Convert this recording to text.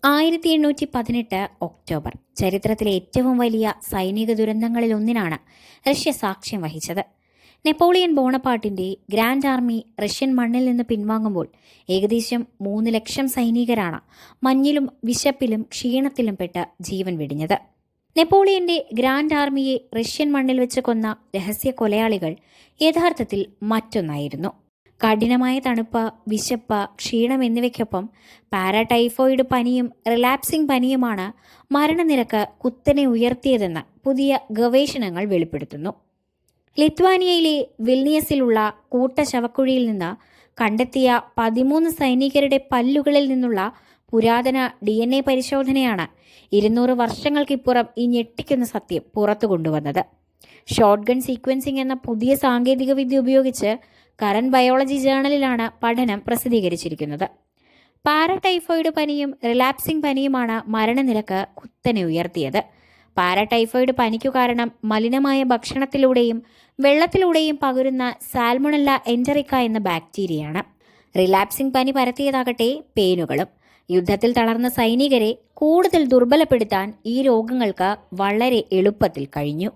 1818 October ചരിത്രത്തിലെ ഏറ്റവും വലിയ സൈനിക ദുരന്തങ്ങളിലൊന്നിനാണ് റഷ്യ സാക്ഷ്യം വഹിച്ചത്. നെപ്പോളിയൻ ബോണപ്പാർട്ടിന്റെ ഗ്രാൻഡ് ആർമി റഷ്യൻ മണ്ണിൽ നിന്ന് പിൻവാങ്ങുമ്പോൾ ഏകദേശം 3 ലക്ഷം സൈനികരാണ് മഞ്ഞിലും വിശപ്പിലും ക്ഷീണത്തിലും പെട്ട് ജീവൻ വെടിഞ്ഞത്. നെപ്പോളിയന്റെ ഗ്രാൻഡ് ആർമിയെ റഷ്യൻ മണ്ണിൽ വെച്ച് കൊന്ന രഹസ്യ കൊലയാളികൾ യഥാർത്ഥത്തിൽ മറ്റൊന്നായിരുന്നു. കഠിനമായ തണുപ്പ്, വിശപ്പ്, ക്ഷീണം എന്നിവയ്ക്കൊപ്പം പാരാടൈഫോയിഡ് പനിയും റിലാപ്സിംഗ് പനിയുമാണ് മരണനിരക്ക് കുത്തനെ ഉയർത്തിയതെന്ന് പുതിയ ഗവേഷണങ്ങൾ വെളിപ്പെടുത്തുന്നു. ലിത്വാനിയയിലെ വിൽനിയസിലുള്ള കൂട്ടശവക്കുഴിയിൽ നിന്ന് കണ്ടെത്തിയ 13 സൈനികരുടെ പല്ലുകളിൽ നിന്നുള്ള പുരാതന DNA പരിശോധനയാണ് 200 വർഷങ്ങൾക്കിപ്പുറം ഈ ഞെട്ടിക്കുന്ന സത്യം പുറത്തു കൊണ്ടുവന്നത്. ഷോട്ട് ഗൺ സീക്വൻസിംഗ് എന്ന പുതിയ സാങ്കേതികവിദ്യ ഉപയോഗിച്ച് കറന്റ് ബയോളജി ജേണലിലാണ് പഠനം പ്രസിദ്ധീകരിച്ചിരിക്കുന്നത്. പാരാടൈഫോയിഡ് പനിയും റിലാപ്സിംഗ് പനിയുമാണ് മരണനിരക്ക് കുത്തനെ ഉയർത്തിയത്. പാരാടൈഫോയിഡ് പനിക്കു കാരണം മലിനമായ ഭക്ഷണത്തിലൂടെയും വെള്ളത്തിലൂടെയും പകരുന്ന സാൽമൊണല്ല എൻറ്ററിക്ക എന്ന ബാക്ടീരിയയാണ്. റിലാപ്സിംഗ് പനി പരത്തിയതാകട്ടെ പേനുകളും. യുദ്ധത്തിൽ തളർന്ന സൈനികരെ കൂടുതൽ ദുർബലപ്പെടുത്താൻ ഈ രോഗങ്ങൾക്ക് വളരെ എളുപ്പത്തിൽ കഴിഞ്ഞു.